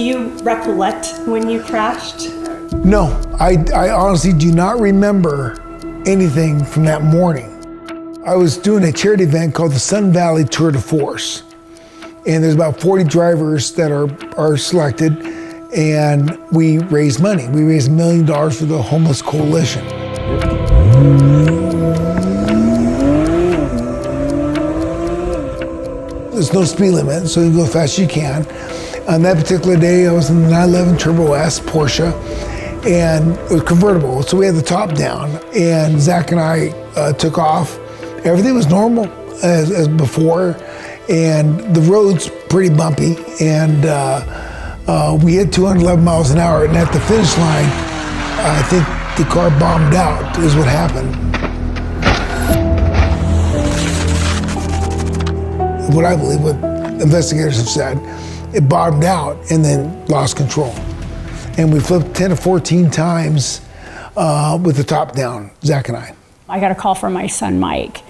Do you recollect when you crashed? No, I honestly do not remember anything from that morning. I was doing a charity event called the Sun Valley Tour de Force. And there's about 40 drivers that are selected, and we raise money. We raised $1 million for the Homeless Coalition. There's no speed limit, so you can go as fast as you can. On that particular day, I was in the 911 Turbo S Porsche, and it was convertible, so we had the top down, and Zach and I took off. Everything was normal as before, and the road's pretty bumpy, and we hit 211 miles an hour, and at the finish line, I think the car bombed out, is what happened. What I believe, what investigators have said, it bottomed out and then lost control. And we flipped 10 to 14 times with the top down, Zach and I. I got a call from my son, Mike,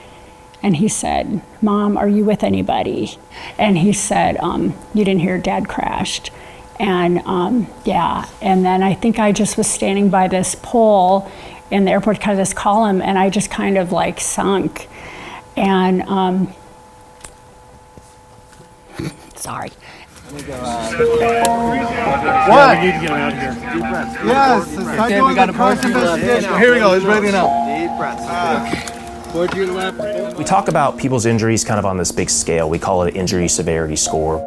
and he said, "Mom, are you with anybody?" And he said, "You didn't hear Dad crashed." And yeah, and then I think I just was standing by this pole in the airport, kind of this column, and I just kind of like sunk. And sorry. What? We need to get him out of here. Deep breaths. Yes, okay, we got a Porsche investigation. Here we go, he's ready now. Deep breaths. Forward to your left. We talk about people's injuries kind of on this big scale. We call it an injury severity score.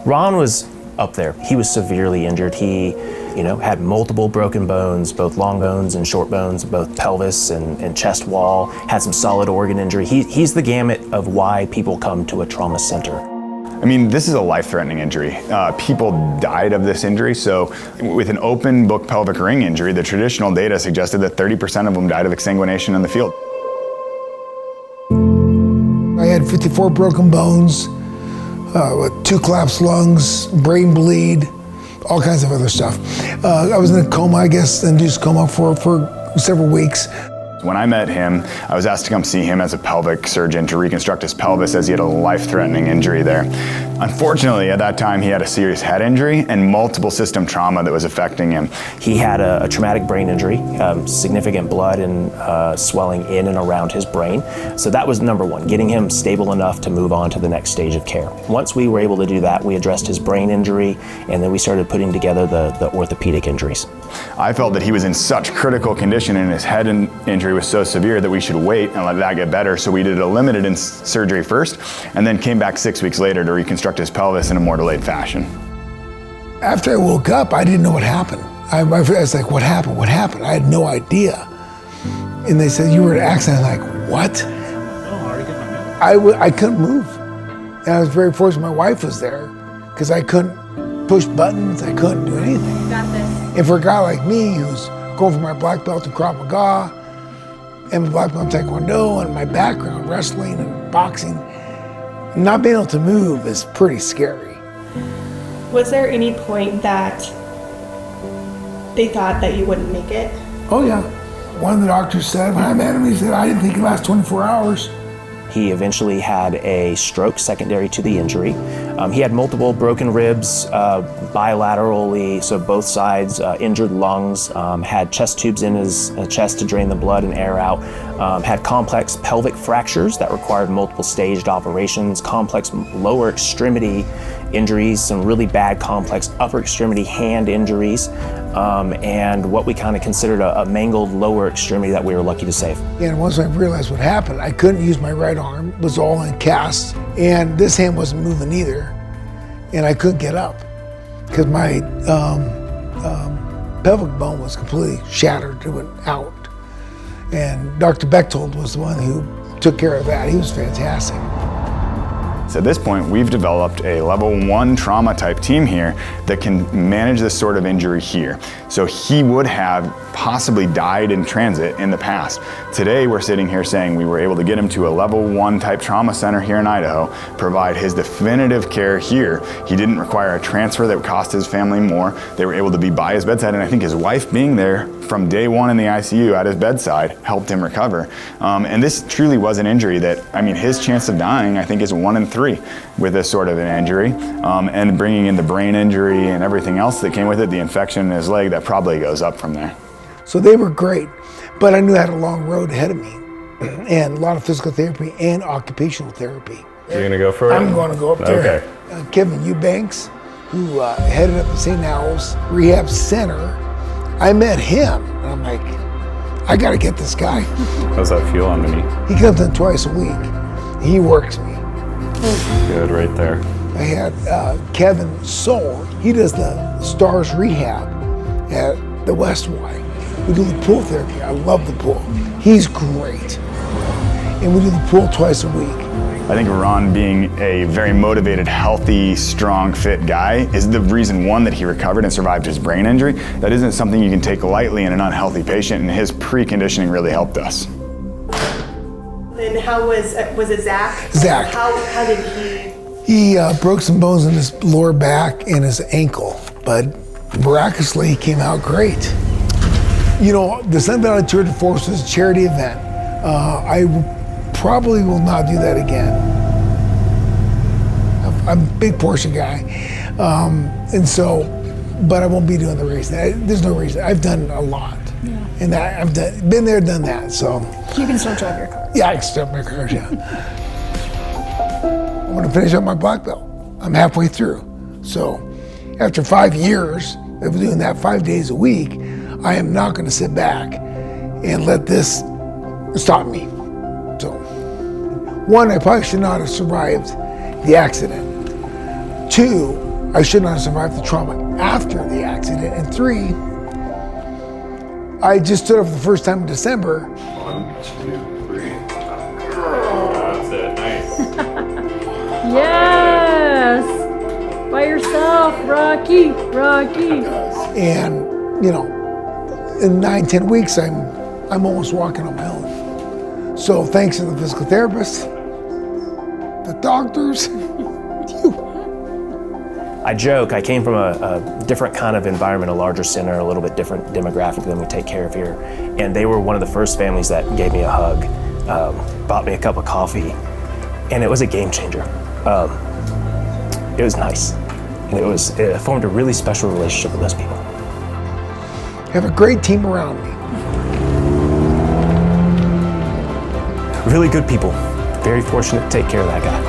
Ron was up there. He was severely injured. He, had multiple broken bones, both long bones and short bones, both pelvis and chest wall, had some solid organ injury. He's the gamut of why people come to a trauma center. I mean, this is a life-threatening injury. People died of this injury, so with an open book pelvic ring injury, the traditional data suggested that 30% of them died of exsanguination in the field. I had 54 broken bones, 2 collapsed lungs, brain bleed, all kinds of other stuff. I was in a coma, I guess, induced coma for several weeks. When I met him, I was asked to come see him as a pelvic surgeon to reconstruct his pelvis as he had a life-threatening injury there. Unfortunately, at that time, he had a serious head injury and multiple system trauma that was affecting him. He had a traumatic brain injury, significant blood and swelling in and around his brain. So that was number one, getting him stable enough to move on to the next stage of care. Once we were able to do that, we addressed his brain injury, and then we started putting together the orthopedic injuries. I felt that he was in such critical condition and his head injury was so severe that we should wait and let that get better. So we did a limited surgery first and then came back 6 weeks later to reconstruct his pelvis in a more delayed fashion. After I woke up, I didn't know what happened. I was like, what happened? What happened? I had no idea. And they said, you were in an accident. I'm like, what? I couldn't move. And I was very fortunate my wife was there because I couldn't push buttons. I couldn't do anything. You got this. And for a guy like me who's going for my black belt in Krav Maga and my black belt in Taekwondo and my background, wrestling and boxing, not being able to move is pretty scary. Was there any point that they thought that you wouldn't make it? Oh yeah. One of the doctors said, when I met him, he said, I didn't think it'd last 24 hours. He eventually had a stroke secondary to the injury. He had multiple broken ribs bilaterally, so both sides, injured lungs, had chest tubes in his chest to drain the blood and air out, had complex pelvic fractures that required multiple staged operations, complex lower extremity injuries, some really bad complex upper extremity hand injuries, and what we kind of considered a mangled lower extremity that we were lucky to save. And once I realized what happened, I couldn't use my right arm, it was all in cast, and this hand wasn't moving either, and I couldn't get up because my pelvic bone was completely shattered, it went out. And Dr. Bechtold was the one who took care of that. He was fantastic. So at this point, we've developed a level 1 trauma type team here that can manage this sort of injury here. So he would have possibly died in transit in the past. Today, we're sitting here saying we were able to get him to a level 1 type trauma center here in Idaho, provide his definitive care here. He didn't require a transfer that would cost his family more. They were able to be by his bedside, and I think his wife being there from day 1 in the ICU at his bedside helped him recover. And this truly was an injury that, I mean, his chance of dying, I think, is 1 in 3 with this sort of an injury. And bringing in the brain injury and everything else that came with it, the infection in his leg, that probably goes up from there. So they were great, but I knew I had a long road ahead of me and a lot of physical therapy and occupational therapy. You're gonna go for it? I'm going to go up there. Okay. Kevin Eubanks, who headed up the St. Al's Rehab Center, I met him and I'm like, I gotta get this guy. How's that feel on the knee? He comes in twice a week. He works me. Good, right there. I had Kevin Soul. He does the Stars Rehab at the West Y. We do the pool therapy. I love the pool. He's great. And we do the pool twice a week. I think Ron, being a very motivated, healthy, strong, fit guy, is the reason, one, that he recovered and survived his brain injury. That isn't something you can take lightly in an unhealthy patient, and his preconditioning really helped us. And how was it Zach? Zach. How did he? He broke some bones in his lower back and his ankle, but miraculously he came out great. You know, the Sun Valley Tour de Force was a charity event. I probably will not do that again. I'm a big Porsche guy, and so, but I won't be doing the race. There's no reason. I've done a lot, and I've been there, done that. So You can still drive your car. yeah, I can start my cars. Yeah, I'm going to finish up my black belt. I'm halfway through. So after 5 years of doing that 5 days a week, I am not going to sit back and let this stop me. So, one, I probably should not have survived the accident. 2, I should not have survived the trauma after the accident. And 3, I just stood up for the first time in December. 1, 2, 3. That's it, nice. Yes! By yourself, Rocky, Rocky. And, you know, in 9-10 weeks, I'm almost walking on my own. So thanks to the physical therapist, the doctors, you. I joke, I came from a different kind of environment, a larger center, a little bit different demographic than we take care of here. And they were one of the first families that gave me a hug, bought me a cup of coffee, and it was a game changer. It was nice. And it formed a really special relationship with those people. I have a great team around me. Really good people. Very fortunate to take care of that guy.